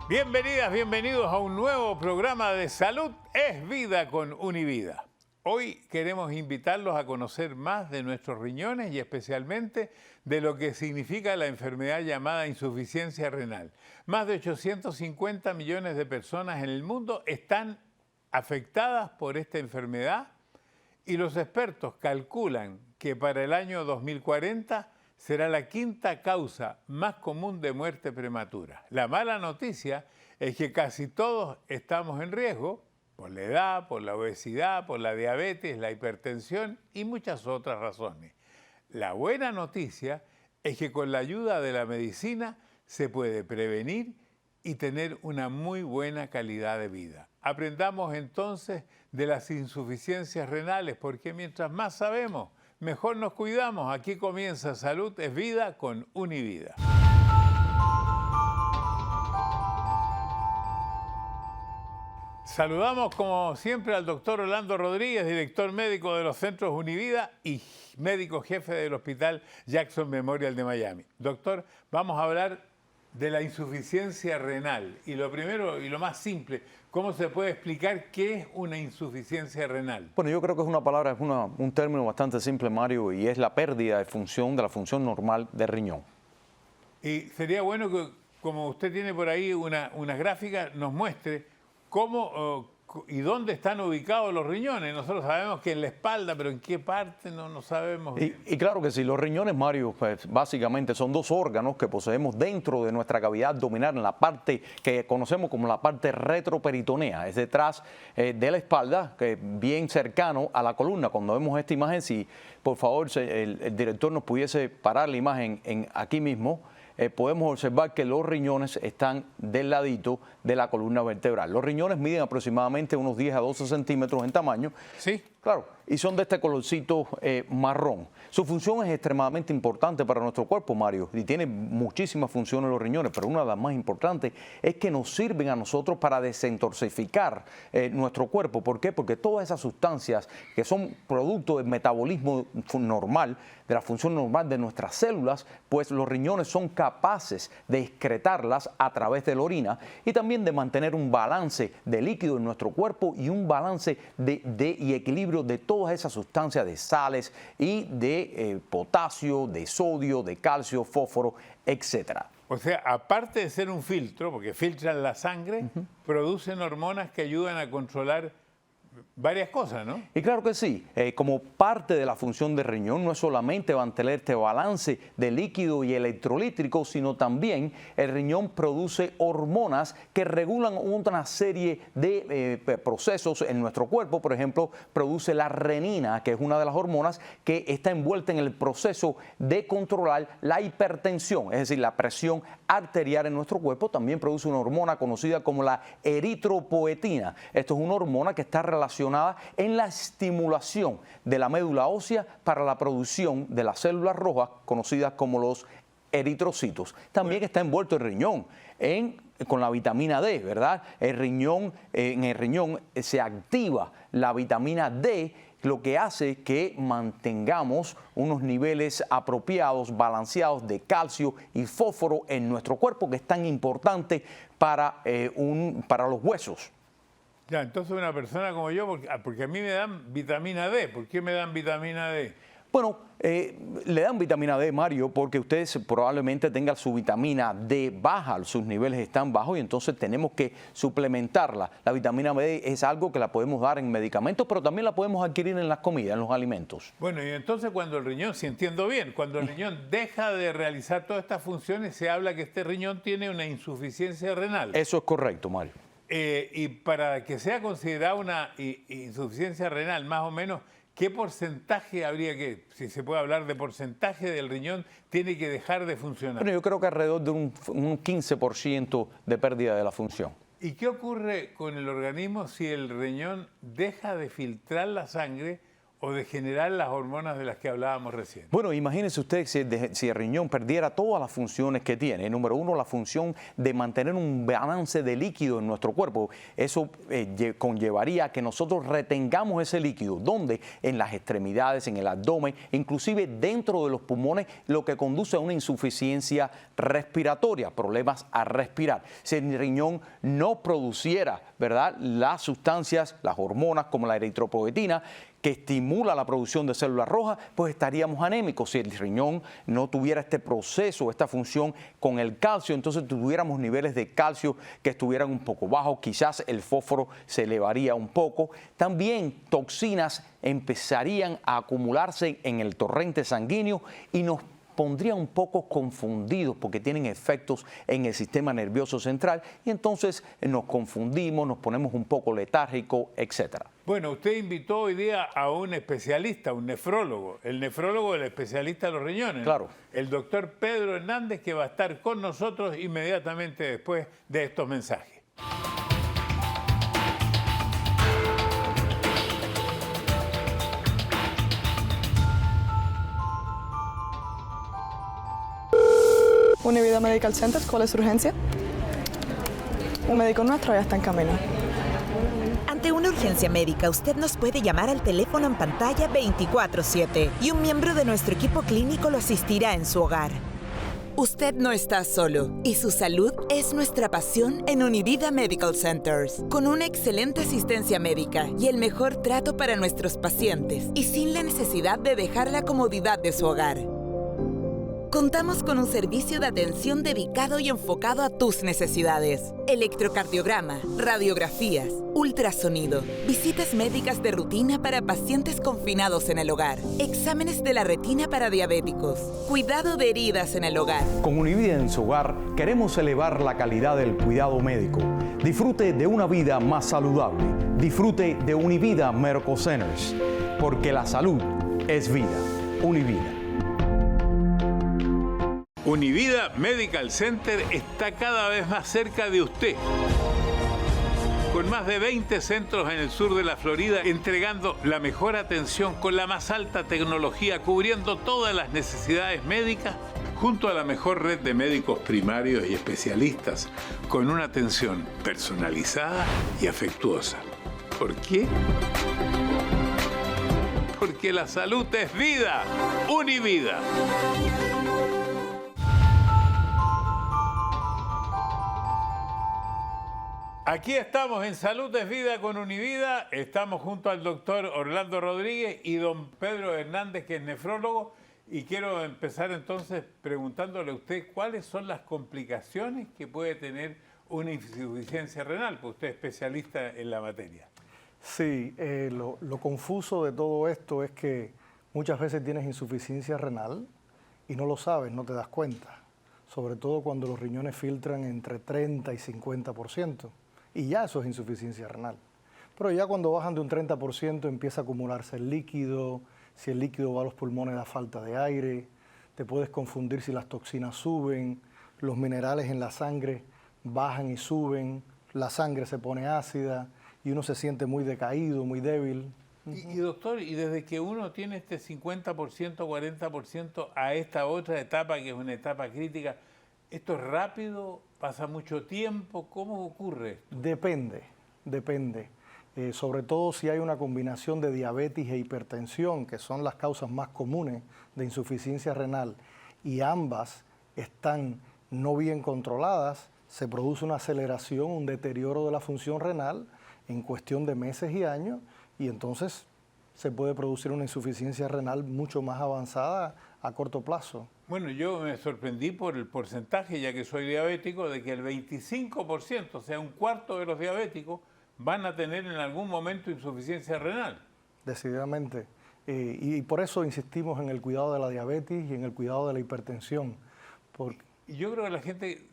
Bienvenidas, bienvenidos a un nuevo programa de Salud es Vida con Univida. Hoy queremos invitarlos a conocer más de nuestros riñones y especialmente de lo que significa la enfermedad llamada insuficiencia renal. Más de 850 millones de personas en el mundo están afectadas por esta enfermedad y los expertos calculan que para el año 2040 será la quinta causa más común de muerte prematura. La mala noticia es que casi todos estamos en riesgo por la edad, por la obesidad, por la diabetes, la hipertensión y muchas otras razones. La buena noticia es que con la ayuda de la medicina se puede prevenir y tener una muy buena calidad de vida. Aprendamos entonces de las insuficiencias renales, porque mientras más sabemos, mejor nos cuidamos. Aquí comienza Salud es Vida con Univida. Saludamos como siempre al doctor Orlando Rodríguez, director médico de los centros Univida y médico jefe del Hospital Jackson Memorial de Miami. Doctor, vamos a hablar de la insuficiencia renal. Y lo primero y lo más simple, ¿cómo se puede explicar qué es una insuficiencia renal? Bueno, yo creo que es una palabra, es un término bastante simple, Mario, y es la pérdida de la función normal del riñón. Y sería bueno que, como usted tiene por ahí una gráfica, nos muestre cómo y dónde están ubicados los riñones. Nosotros sabemos que en la espalda, pero en qué parte no sabemos bien. Y claro que sí, los riñones, Mario, pues básicamente son dos órganos que poseemos dentro de nuestra cavidad abdominal, en la parte que conocemos como la parte retroperitonea, es detrás de la espalda, que es bien cercano a la columna. Cuando vemos esta imagen, si por favor el director nos pudiese parar la imagen aquí mismo, podemos observar que los riñones están del ladito de la columna vertebral. Los riñones miden aproximadamente unos 10 a 12 centímetros en tamaño. Sí. Claro, y son de este colorcito marrón. Su función es extremadamente importante para nuestro cuerpo, Mario, y tiene muchísimas funciones los riñones, pero una de las más importantes es que nos sirven a nosotros para desintoxicar nuestro cuerpo. ¿Por qué? Porque todas esas sustancias que son producto del metabolismo normal, de la función normal de nuestras células, pues los riñones son capaces de excretarlas a través de la orina y también de mantener un balance de líquido en nuestro cuerpo y un balance y equilibrio de todas esas sustancias de sales y de potasio, de sodio, de calcio, fósforo, etcétera. O sea, aparte de ser un filtro, porque filtran la sangre, producen hormonas que ayudan a controlar varias cosas, ¿no? Y claro que sí, como parte de la función del riñón no es solamente mantener este balance de líquido y electrolítico, sino también el riñón produce hormonas que regulan una serie de procesos en nuestro cuerpo. Por ejemplo, produce la renina, que es una de las hormonas que está envuelta en el proceso de controlar la hipertensión, es decir, la presión arterial en nuestro cuerpo. También produce una hormona conocida como la eritropoetina. Esto es una hormona que está relacionada en la estimulación de la médula ósea para la producción de las células rojas conocidas como los eritrocitos. También está envuelto el riñón con la vitamina D, ¿verdad? En el riñón se activa la vitamina D, lo que hace que mantengamos unos niveles apropiados, balanceados de calcio y fósforo en nuestro cuerpo, que es tan importante para los huesos. Ya, entonces una persona como yo, porque a mí me dan vitamina D. ¿Por qué me dan vitamina D? Bueno, le dan vitamina D, Mario, porque usted probablemente tenga su vitamina D baja, sus niveles están bajos y entonces tenemos que suplementarla. La vitamina D es algo que la podemos dar en medicamentos, pero también la podemos adquirir en las comidas, en los alimentos. Bueno, y entonces cuando el riñón, si entiendo bien, cuando el riñón deja de realizar todas estas funciones, se habla que este riñón tiene una insuficiencia renal. Eso es correcto, Mario. Y para que sea considerada una insuficiencia renal, más o menos, ¿qué porcentaje habría que, si se puede hablar de porcentaje del riñón, tiene que dejar de funcionar? Bueno, yo creo que alrededor de un 15% de pérdida de la función. ¿Y qué ocurre con el organismo si el riñón deja de filtrar la sangre o de generar las hormonas de las que hablábamos recién? Bueno, imagínese usted si el riñón perdiera todas las funciones que tiene. Número uno, la función de mantener un balance de líquido en nuestro cuerpo. Eso conllevaría a que nosotros retengamos ese líquido. ¿Dónde? En las extremidades, en el abdomen, inclusive dentro de los pulmones, lo que conduce a una insuficiencia respiratoria, problemas a respirar. Si el riñón no produciera, ¿verdad?, las sustancias, las hormonas como la eritropoyetina, que estimula la producción de células rojas, pues estaríamos anémicos. Si el riñón no tuviera este proceso, esta función con el calcio, entonces tuviéramos niveles de calcio que estuvieran un poco bajos, quizás el fósforo se elevaría un poco. También toxinas empezarían a acumularse en el torrente sanguíneo y nos pondría un poco confundidos porque tienen efectos en el sistema nervioso central y entonces nos confundimos, nos ponemos un poco letárgicos, etcétera. Bueno, usted invitó hoy día a un especialista, un nefrólogo. El nefrólogo es el especialista de los riñones. Claro. El doctor Pedro Hernández, que va a estar con nosotros inmediatamente después de estos mensajes. Univida Medical Center, ¿cuál es su urgencia? Un médico nuestro ya está en camino. Ante una urgencia médica, usted nos puede llamar al teléfono en pantalla 24/7 y un miembro de nuestro equipo clínico lo asistirá en su hogar. Usted no está solo y su salud es nuestra pasión en Univida Medical Centers, con una excelente asistencia médica y el mejor trato para nuestros pacientes y sin la necesidad de dejar la comodidad de su hogar. Contamos con un servicio de atención dedicado y enfocado a tus necesidades. Electrocardiograma, radiografías, ultrasonido, visitas médicas de rutina para pacientes confinados en el hogar, exámenes de la retina para diabéticos, cuidado de heridas en el hogar. Con Univida en su hogar queremos elevar la calidad del cuidado médico. Disfrute de una vida más saludable. Disfrute de Univida Medical Centers, porque la salud es vida. Univida. Univida Medical Center está cada vez más cerca de usted. Con más de 20 centros en el sur de la Florida, entregando la mejor atención con la más alta tecnología, cubriendo todas las necesidades médicas, junto a la mejor red de médicos primarios y especialistas, con una atención personalizada y afectuosa. ¿Por qué? Porque la salud es vida. Univida. Aquí estamos en Salud es Vida con Univida. Estamos junto al doctor Orlando Rodríguez y don Pedro Hernández, que es nefrólogo. Y quiero empezar entonces preguntándole a usted cuáles son las complicaciones que puede tener una insuficiencia renal, porque usted es especialista en la materia. Sí, lo confuso de todo esto es que muchas veces tienes insuficiencia renal y no lo sabes, no te das cuenta. Sobre todo cuando los riñones filtran entre 30 y 50%. Y ya eso es insuficiencia renal. Pero ya cuando bajan de un 30% empieza a acumularse el líquido. Si el líquido va a los pulmones da falta de aire. Te puedes confundir si las toxinas suben, los minerales en la sangre bajan y suben, la sangre se pone ácida y uno se siente muy decaído, muy débil. Y doctor, y desde que uno tiene este 50%, 40% a esta otra etapa, que es una etapa crítica, ¿esto es rápido? ¿Pasa mucho tiempo? ¿Cómo ocurre esto? Depende. Sobre todo si hay una combinación de diabetes e hipertensión, que son las causas más comunes de insuficiencia renal, y ambas están no bien controladas, se produce una aceleración, un deterioro de la función renal en cuestión de meses y años, y entonces se puede producir una insuficiencia renal mucho más avanzada a corto plazo. Bueno, yo me sorprendí por el porcentaje, ya que soy diabético, de que el 25%, o sea, un cuarto de los diabéticos, van a tener en algún momento insuficiencia renal. Decididamente. Y por eso insistimos en el cuidado de la diabetes y en el cuidado de la hipertensión. Y yo creo que la gente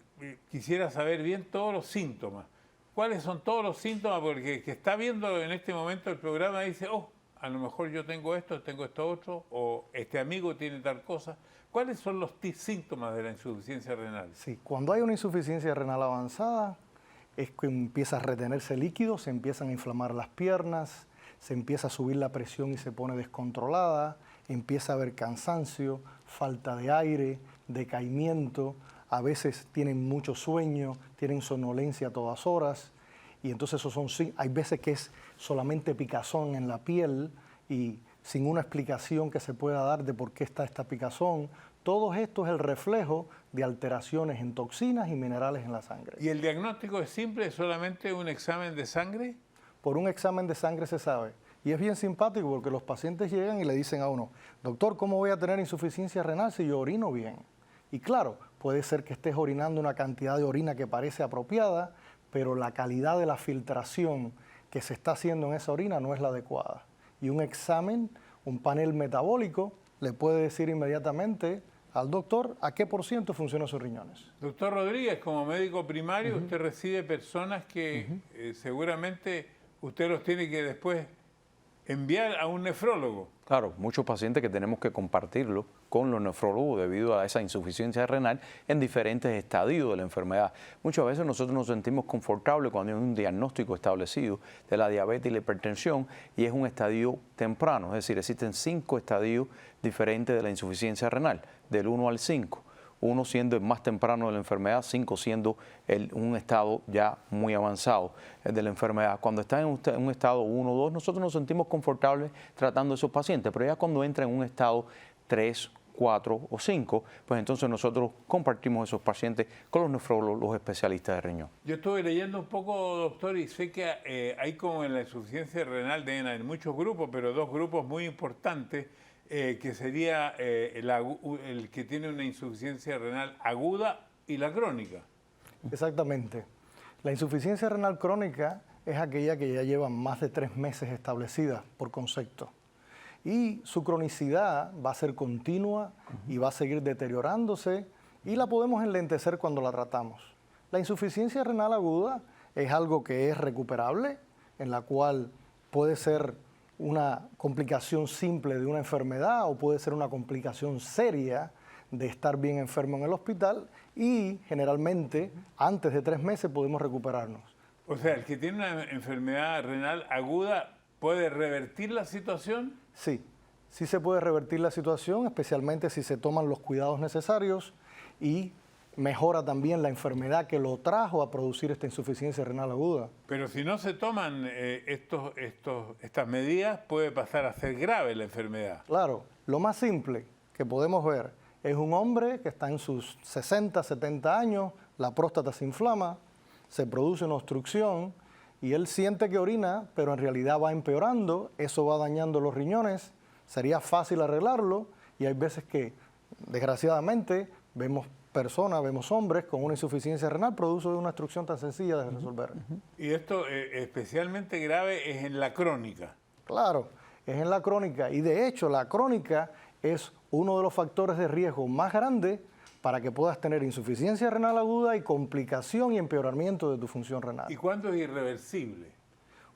quisiera saber bien todos los síntomas. ¿Cuáles son todos los síntomas? Porque el que está viendo en este momento el programa dice, oh, a lo mejor yo tengo esto otro, o este amigo tiene tal cosa. ¿Cuáles son los síntomas de la insuficiencia renal? Sí, cuando hay una insuficiencia renal avanzada, es que empieza a retenerse líquido, se empiezan a inflamar las piernas, se empieza a subir la presión y se pone descontrolada, empieza a haber cansancio, falta de aire, decaimiento, a veces tienen mucho sueño, tienen somnolencia a todas horas, y entonces hay veces que es solamente picazón en la piel y sin una explicación que se pueda dar de por qué está esta picazón. Todo esto es el reflejo de alteraciones en toxinas y minerales en la sangre. ¿Y el diagnóstico es simple? ¿Es solamente un examen de sangre? Por un examen de sangre se sabe. Y es bien simpático porque los pacientes llegan y le dicen a uno, doctor, ¿cómo voy a tener insuficiencia renal si yo orino bien? Y claro, puede ser que estés orinando una cantidad de orina que parece apropiada, pero la calidad de la filtración que se está haciendo en esa orina no es la adecuada. Y un examen, un panel metabólico, le puede decir inmediatamente al doctor a qué % funcionan sus riñones. Doctor Rodríguez, como médico primario, usted recibe personas que seguramente usted los tiene que después enviar a un nefrólogo. Claro, muchos pacientes que tenemos que compartirlo con los nefrólogos debido a esa insuficiencia renal en diferentes estadios de la enfermedad. Muchas veces nosotros nos sentimos confortables cuando hay un diagnóstico establecido de la diabetes y la hipertensión y es un estadio temprano, es decir, existen 5 estadios diferentes de la insuficiencia renal, del 1 al 5. 1 siendo el más temprano de la enfermedad, 5 siendo un estado ya muy avanzado de la enfermedad. Cuando está en un estado 1 o 2, nosotros nos sentimos confortables tratando a esos pacientes, pero ya cuando entra en un estado 3, 4 o 5, pues entonces nosotros compartimos esos pacientes con los nefrólogos, los especialistas de riñón. Yo estuve leyendo un poco, doctor, y sé que hay como en la insuficiencia renal deben haber muchos grupos, pero 2 grupos muy importantes, que sería el que tiene una insuficiencia renal aguda y la crónica. Exactamente. La insuficiencia renal crónica es aquella que ya lleva más de 3 meses establecida por concepto. Y su cronicidad va a ser continua y va a seguir deteriorándose y la podemos enlentecer cuando la tratamos. La insuficiencia renal aguda es algo que es recuperable, en la cual puede ser una complicación simple de una enfermedad o puede ser una complicación seria de estar bien enfermo en el hospital y generalmente antes de 3 meses podemos recuperarnos. O sea, el que tiene una enfermedad renal aguda puede revertir la situación. Sí, sí se puede revertir la situación, especialmente si se toman los cuidados necesarios y mejora también la enfermedad que lo trajo a producir esta insuficiencia renal aguda. Pero si no se toman estas medidas, puede pasar a ser grave la enfermedad. Claro, lo más simple que podemos ver es un hombre que está en sus 60, 70 años, la próstata se inflama, se produce una obstrucción y él siente que orina, pero en realidad va empeorando, eso va dañando los riñones, sería fácil arreglarlo y hay veces que, desgraciadamente, vemos hombres con una insuficiencia renal producto de una obstrucción tan sencilla de resolver. Y esto especialmente grave es en la crónica. Claro, es en la crónica y de hecho la crónica es uno de los factores de riesgo más grandes para que puedas tener insuficiencia renal aguda y complicación y empeoramiento de tu función renal. ¿Y cuándo es irreversible?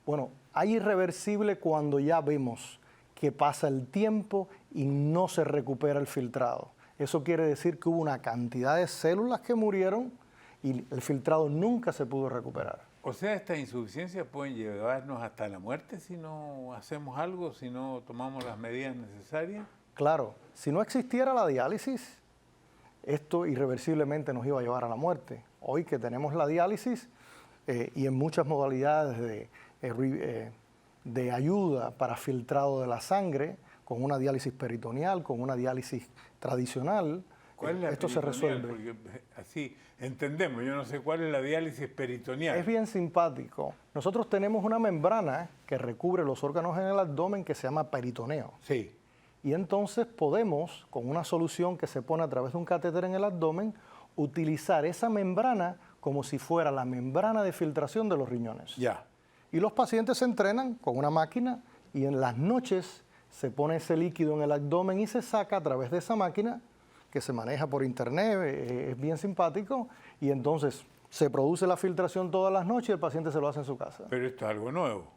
Bueno, hay irreversible cuando ya vemos que pasa el tiempo y no se recupera el filtrado. Eso quiere decir que hubo una cantidad de células que murieron y el filtrado nunca se pudo recuperar. O sea, estas insuficiencias pueden llevarnos hasta la muerte si no hacemos algo, si no tomamos las medidas necesarias. Claro, si no existiera la diálisis, esto irreversiblemente nos iba a llevar a la muerte. Hoy que tenemos la diálisis y en muchas modalidades de ayuda para filtrado de la sangre, con una diálisis peritoneal, con una diálisis tradicional, esto se resuelve. Porque así entendemos, yo no sé cuál es la diálisis peritoneal. Es bien simpático. Nosotros tenemos una membrana que recubre los órganos en el abdomen que se llama peritoneo. Sí. Y entonces podemos, con una solución que se pone a través de un catéter en el abdomen, utilizar esa membrana como si fuera la membrana de filtración de los riñones. Ya. Y los pacientes se entrenan con una máquina y en las noches se pone ese líquido en el abdomen y se saca a través de esa máquina que se maneja por internet, es bien simpático, y entonces se produce la filtración todas las noches y el paciente se lo hace en su casa. Pero esto es algo nuevo.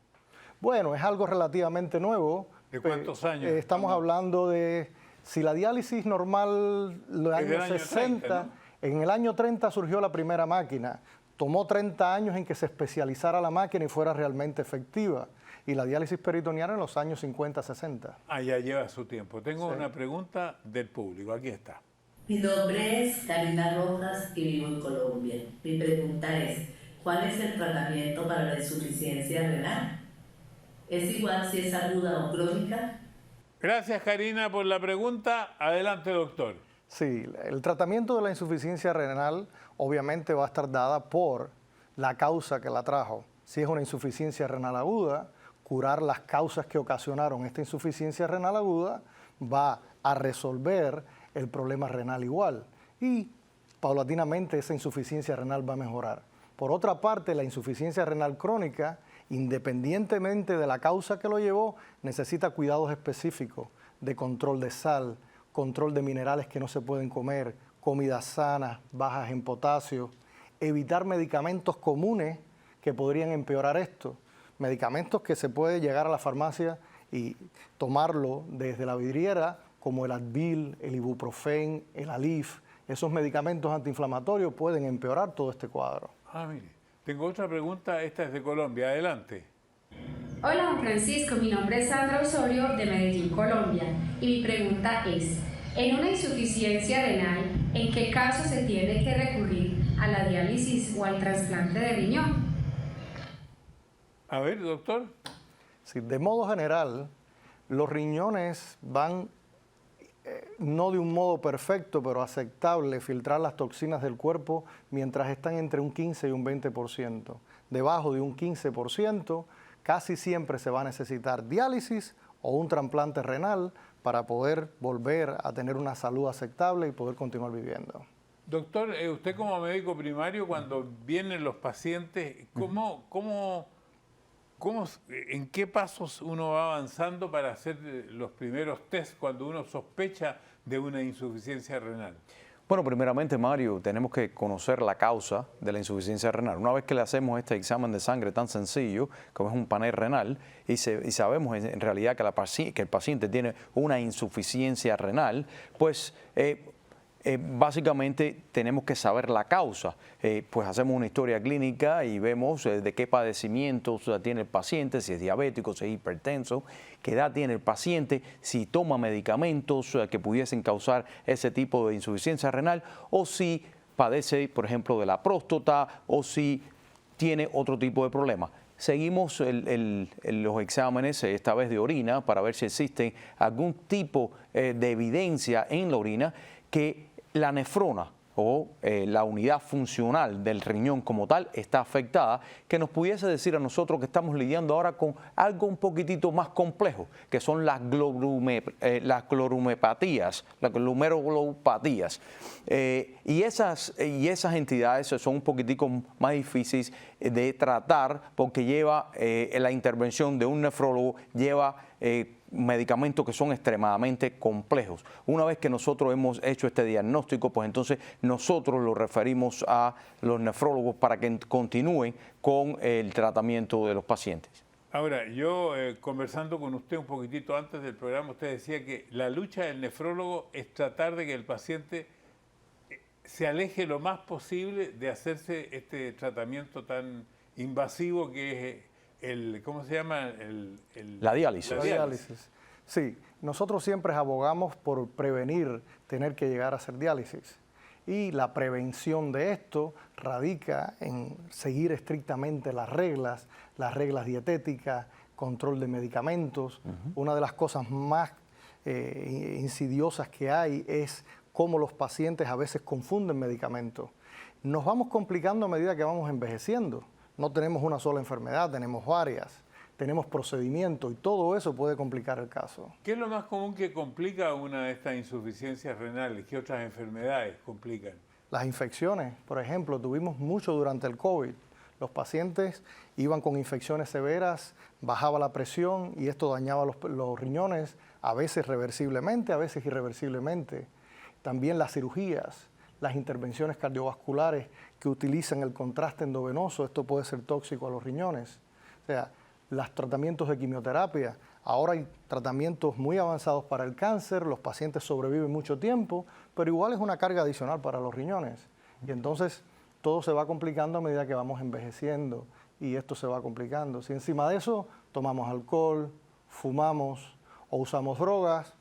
Bueno, es algo relativamente nuevo. ¿De cuántos años? Estamos hablando de, si la diálisis normal, los años 60, 30, ¿no? En el año 30 surgió la primera máquina. Tomó 30 años en que se especializara la máquina y fuera realmente efectiva. Y la diálisis peritoneal en los años 50, 60. Ya lleva su tiempo. Tengo una pregunta del público. Aquí está. Mi nombre es Karina Rojas y vivo en Colombia. Mi pregunta es, ¿cuál es el tratamiento para la insuficiencia renal? ¿Es igual si es aguda o crónica? Gracias, Karina, por la pregunta. Adelante, doctor. Sí, el tratamiento de la insuficiencia renal obviamente va a estar dada por la causa que la trajo. Si es una insuficiencia renal aguda, curar las causas que ocasionaron esta insuficiencia renal aguda va a resolver el problema renal igual y paulatinamente esa insuficiencia renal va a mejorar. Por otra parte, la insuficiencia renal crónica, independientemente de la causa que lo llevó, necesita cuidados específicos de control de sal, control de minerales que no se pueden comer, comidas sanas, bajas en potasio, evitar medicamentos comunes que podrían empeorar esto, medicamentos que se puede llegar a la farmacia y tomarlo desde la vidriera, como el Advil, el Ibuprofen, el Alif. Esos medicamentos antiinflamatorios pueden empeorar todo este cuadro. Mire, tengo otra pregunta, esta es de Colombia. Adelante. Hola, Juan Francisco, mi nombre es Sandra Osorio de Medellín, Colombia, y mi pregunta es, en una insuficiencia renal, ¿en qué caso se tiene que recurrir a la diálisis o al trasplante de riñón? A ver, doctor. Sí, de modo general, los riñones van, no de un modo perfecto, pero aceptable, filtrar las toxinas del cuerpo mientras están entre un 15 y un 20%. Debajo de un 15%, casi siempre se va a necesitar diálisis o un trasplante renal para poder volver a tener una salud aceptable y poder continuar viviendo. Doctor, usted como médico primario, cuando vienen los pacientes, ¿en qué pasos uno va avanzando para hacer los primeros test cuando uno sospecha de una insuficiencia renal? Bueno, primeramente, Mario, tenemos que conocer la causa de la insuficiencia renal. Una vez que le hacemos este examen de sangre tan sencillo, como es un panel renal, y sabemos en realidad que el paciente tiene una insuficiencia renal, pues básicamente tenemos que saber la causa. Pues hacemos una historia clínica y vemos de qué padecimientos tiene el paciente, si es diabético, si es hipertenso, qué edad tiene el paciente, si toma medicamentos que pudiesen causar ese tipo de insuficiencia renal o si padece, por ejemplo, de la próstata o si tiene otro tipo de problema. Seguimos los exámenes, esta vez de orina, para ver si existe algún tipo de evidencia en la orina que la nefrona o la unidad funcional del riñón como tal está afectada, que nos pudiese decir a nosotros que estamos lidiando ahora con algo un poquitito más complejo, que son las glomerulopatías, las glomerulopatías. Y esas entidades son un poquitico más difíciles de tratar porque lleva la intervención de un nefrólogo, lleva medicamentos que son extremadamente complejos. Una vez que nosotros hemos hecho este diagnóstico, pues entonces nosotros lo referimos a los nefrólogos para que continúen con el tratamiento de los pacientes. Ahora, yo conversando con usted un poquitito antes del programa, usted decía que la lucha del nefrólogo es tratar de que el paciente se aleje lo más posible de hacerse este tratamiento tan invasivo que es ¿cómo se llama? La diálisis. La diálisis. Sí, nosotros siempre abogamos por prevenir tener que llegar a hacer diálisis. Y la prevención de esto radica en seguir estrictamente las reglas dietéticas, control de medicamentos. Una de las cosas más insidiosas que hay es cómo los pacientes a veces confunden medicamentos. Nos vamos complicando a medida que vamos envejeciendo. No tenemos una sola enfermedad, tenemos varias, tenemos procedimientos y todo eso puede complicar el caso. ¿Qué es lo más común que complica una de estas insuficiencias renales? ¿Qué otras enfermedades complican? Las infecciones, por ejemplo, tuvimos mucho durante el COVID. Los pacientes iban con infecciones severas, bajaba la presión y esto dañaba los riñones, a veces reversiblemente, a veces irreversiblemente. También las cirugías, las intervenciones cardiovasculares que utilizan el contraste endovenoso, esto puede ser tóxico a los riñones. O sea, los tratamientos de quimioterapia, ahora hay tratamientos muy avanzados para el cáncer, los pacientes sobreviven mucho tiempo, pero igual es una carga adicional para los riñones. Y entonces todo se va complicando a medida que vamos envejeciendo y esto se va complicando. Si encima de eso tomamos alcohol, fumamos o usamos drogas.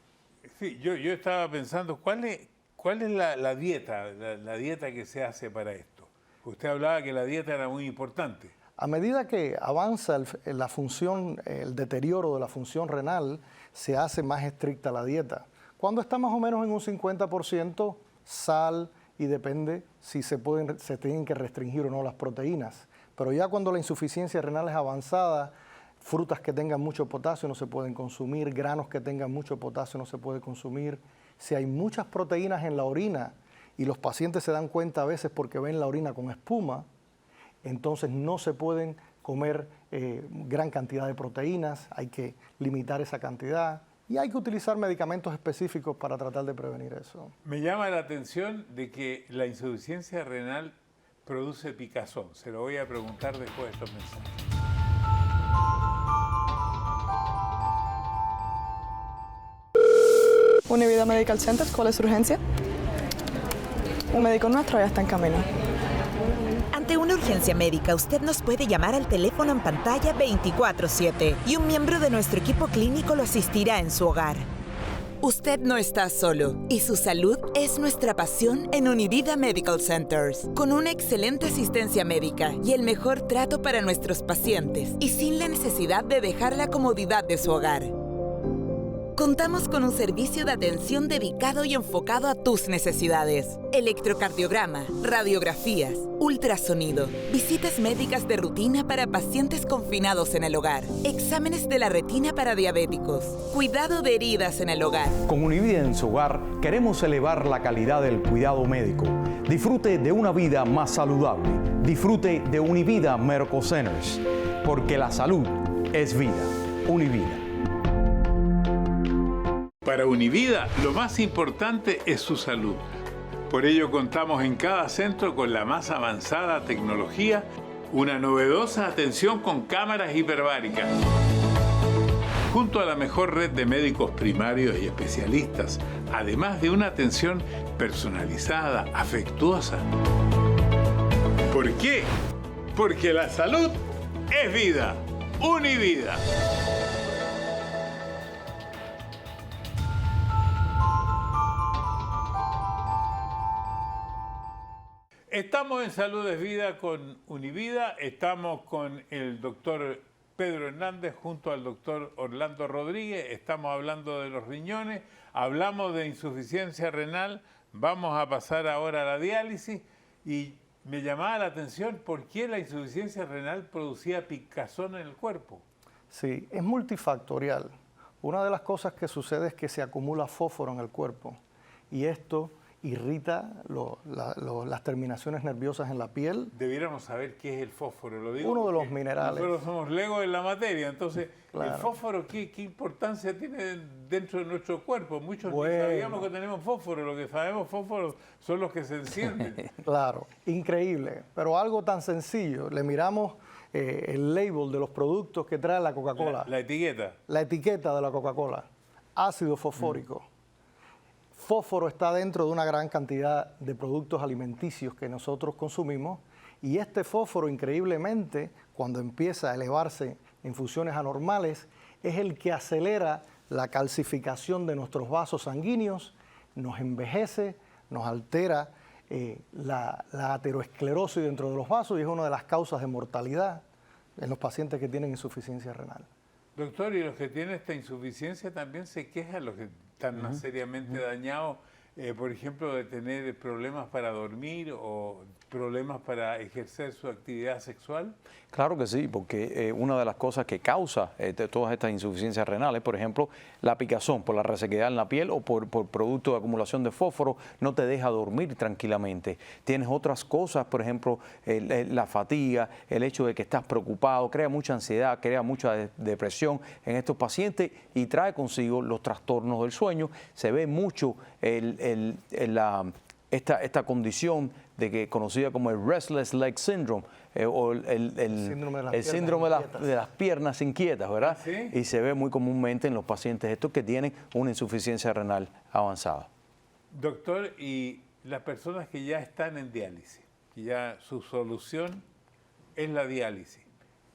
Sí, yo estaba pensando, ¿cuál es la dieta, la dieta que se hace para esto? Usted hablaba que la dieta era muy importante. A medida que avanza la función, el deterioro de la función renal, se hace más estricta la dieta. Cuando está más o menos en un 50%, sal, y depende si se tienen que restringir o no las proteínas. Pero ya cuando la insuficiencia renal es avanzada, frutas que tengan mucho potasio no se pueden consumir, granos que tengan mucho potasio no se puede consumir. Si hay muchas proteínas en la orina y los pacientes se dan cuenta a veces porque ven la orina con espuma, entonces no se pueden comer gran cantidad de proteínas, hay que limitar esa cantidad. Y hay que utilizar medicamentos específicos para tratar de prevenir eso. Me llama la atención de que la insuficiencia renal produce picazón. Se lo voy a preguntar después de estos mensajes. Univida Medical Center, ¿cuál es su urgencia? Un médico nuestro ya está en camino. Ante una urgencia médica, usted nos puede llamar al teléfono en pantalla 24/7 y un miembro de nuestro equipo clínico lo asistirá en su hogar. Usted no está solo y su salud es nuestra pasión en Univida Medical Centers, con una excelente asistencia médica y el mejor trato para nuestros pacientes y sin la necesidad de dejar la comodidad de su hogar. Contamos con un servicio de atención dedicado y enfocado a tus necesidades. Electrocardiograma, radiografías, ultrasonido, visitas médicas de rutina para pacientes confinados en el hogar, exámenes de la retina para diabéticos, cuidado de heridas en el hogar. Con Univida en su hogar queremos elevar la calidad del cuidado médico. Disfrute de una vida más saludable. Disfrute de Univida Medical Centers, porque la salud es vida. Univida. Para Univida, lo más importante es su salud. Por ello contamos en cada centro con la más avanzada tecnología, una novedosa atención con cámaras hiperbáricas, junto a la mejor red de médicos primarios y especialistas, además de una atención personalizada, afectuosa. ¿Por qué? Porque la salud es vida. Univida. Estamos en Salud es Vida con Univida, estamos con el doctor Pedro Hernández junto al doctor Orlando Rodríguez, estamos hablando de los riñones, hablamos de insuficiencia renal, vamos a pasar ahora a la diálisis y me llamaba la atención por qué la insuficiencia renal producía picazón en el cuerpo. Sí, es multifactorial. Una de las cosas que sucede es que se acumula fósforo en el cuerpo y esto irrita las terminaciones nerviosas en la piel. Debiéramos saber qué es el fósforo, lo digo. Uno de los minerales. Nosotros somos legos en la materia, entonces, claro. ¿El fósforo qué importancia tiene dentro de nuestro cuerpo? Muchos bueno, ni sabíamos que tenemos fósforo, lo que sabemos fósforo son los que se encienden. Claro, increíble, pero algo tan sencillo, le miramos el label de los productos que trae la Coca-Cola. La etiqueta. La etiqueta de la Coca-Cola, ácido fosfórico. Fósforo está dentro de una gran cantidad de productos alimenticios que nosotros consumimos y este fósforo, increíblemente, cuando empieza a elevarse en funciones anormales, es el que acelera la calcificación de nuestros vasos sanguíneos, nos envejece, nos altera la aterosclerosis dentro de los vasos y es una de las causas de mortalidad en los pacientes que tienen insuficiencia renal. Doctor, y los que tienen esta insuficiencia también se quejan, los que están más seriamente dañados, por ejemplo, de tener problemas para dormir o problemas para ejercer su actividad sexual. Claro que sí, porque una de las cosas que causa todas estas insuficiencias renales, por ejemplo, la picazón por la resequedad en la piel o por producto de acumulación de fósforo, no te deja dormir tranquilamente. Tienes otras cosas, por ejemplo, la fatiga, el hecho de que estás preocupado, crea mucha ansiedad, crea mucha depresión en estos pacientes y trae consigo los trastornos del sueño. Se ve mucho esta condición conocida como el Restless Leg Syndrome o el síndrome de las piernas inquietas, ¿verdad? ¿Sí? Y se ve muy comúnmente en los pacientes estos que tienen una insuficiencia renal avanzada. Doctor, y las personas que ya están en diálisis, que ya su solución es la diálisis.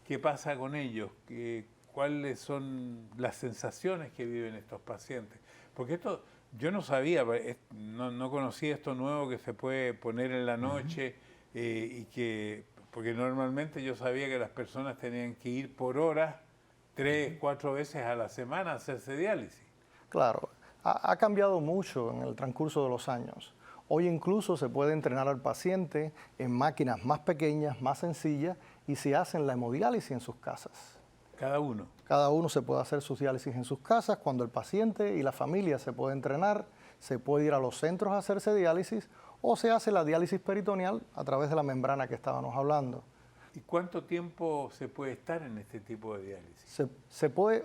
¿Qué pasa con ellos? ¿Cuáles son las sensaciones que viven estos pacientes? Porque esto, yo no sabía, no conocía esto nuevo que se puede poner en la noche porque normalmente yo sabía que las personas tenían que ir por horas 3, 4 veces a la semana a hacerse diálisis. Claro, ha cambiado mucho en el transcurso de los años. Hoy incluso se puede entrenar al paciente en máquinas más pequeñas, más sencillas, y se hacen la hemodiálisis en sus casas. Cada uno. Cada uno se puede hacer sus diálisis en sus casas. Cuando el paciente y la familia se puede entrenar, se puede ir a los centros a hacerse diálisis o se hace la diálisis peritoneal a través de la membrana que estábamos hablando. ¿Y cuánto tiempo se puede estar en este tipo de diálisis?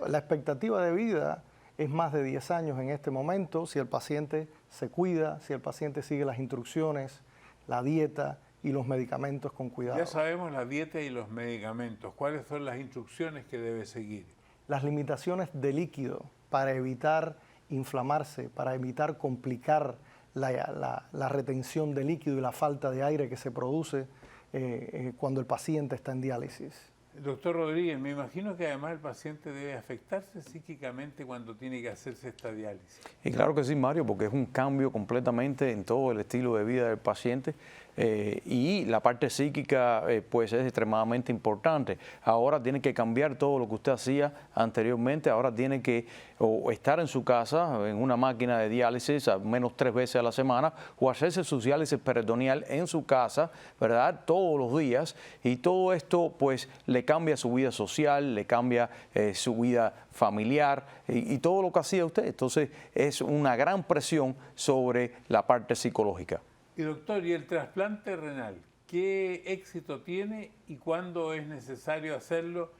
La expectativa de vida es más de 10 años en este momento si el paciente se cuida, si el paciente sigue las instrucciones, la dieta y los medicamentos con cuidado. Ya sabemos la dieta y los medicamentos. ¿Cuáles son las instrucciones que debe seguir? Las limitaciones de líquido para evitar inflamarse, para evitar complicar la retención de líquido y la falta de aire que se produce cuando el paciente está en diálisis. Doctor Rodríguez, me imagino que además el paciente debe afectarse psíquicamente cuando tiene que hacerse esta diálisis. Y claro que sí, Mario, porque es un cambio completamente en todo el estilo de vida del paciente y la parte psíquica pues es extremadamente importante. Ahora tiene que cambiar todo lo que usted hacía anteriormente, ahora tiene que o estar en su casa en una máquina de diálisis al menos 3 veces a la semana o hacerse su diálisis peritoneal en su casa, ¿verdad? Todos los días, y todo esto pues le cambia su vida social, le cambia su vida familiar y todo lo que hacía usted. Entonces es una gran presión sobre la parte psicológica. Y doctor, ¿y el trasplante renal? ¿Qué éxito tiene y cuándo es necesario hacerlo?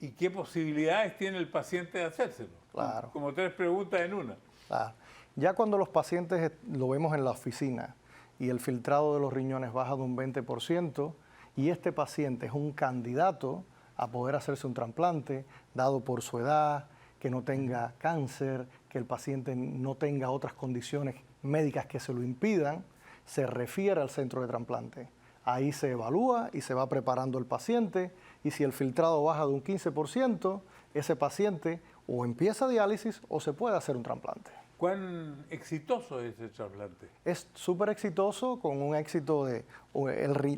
¿Y qué posibilidades tiene el paciente de hacérselo? Claro. Como 3 preguntas en una. Claro. Ya cuando los pacientes lo vemos en la oficina y el filtrado de los riñones baja de un 20% y este paciente es un candidato a poder hacerse un trasplante, dado por su edad, que no tenga cáncer, que el paciente no tenga otras condiciones médicas que se lo impidan, se refiere al centro de trasplante. Ahí se evalúa y se va preparando el paciente, y si el filtrado baja de un 15%, ese paciente o empieza diálisis o se puede hacer un trasplante. ¿Cuán exitoso es ese trasplante? Es súper exitoso, con un éxito de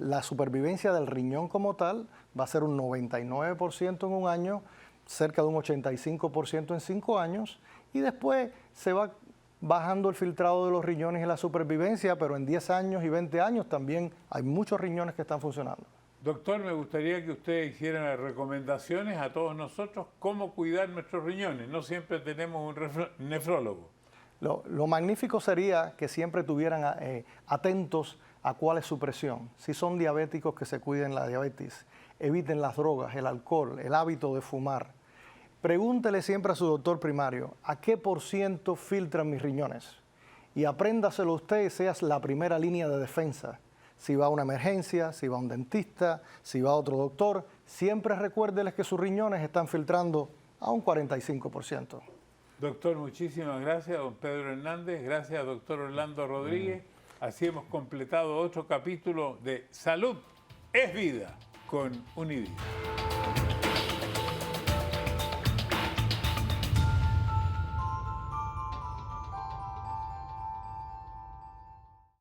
la supervivencia del riñón como tal, va a ser un 99% en un año, cerca de un 85% en 5 años, y después se va bajando el filtrado de los riñones y la supervivencia, pero en 10 años y 20 años también hay muchos riñones que están funcionando. Doctor, me gustaría que usted hiciera recomendaciones a todos nosotros cómo cuidar nuestros riñones. No siempre tenemos un nefrólogo. Lo magnífico sería que siempre estuvieran atentos a cuál es su presión. Si son diabéticos, que se cuiden la diabetes, eviten las drogas, el alcohol, el hábito de fumar. Pregúntele siempre a su doctor primario, ¿a qué % filtran mis riñones? Y apréndaselo usted y seas la primera línea de defensa. Si va a una emergencia, si va a un dentista, si va a otro doctor, siempre recuérdeles que sus riñones están filtrando a un 45%. Doctor, muchísimas gracias, don Pedro Hernández. Gracias, doctor Orlando Rodríguez. Así hemos completado otro capítulo de Salud es Vida con Univida.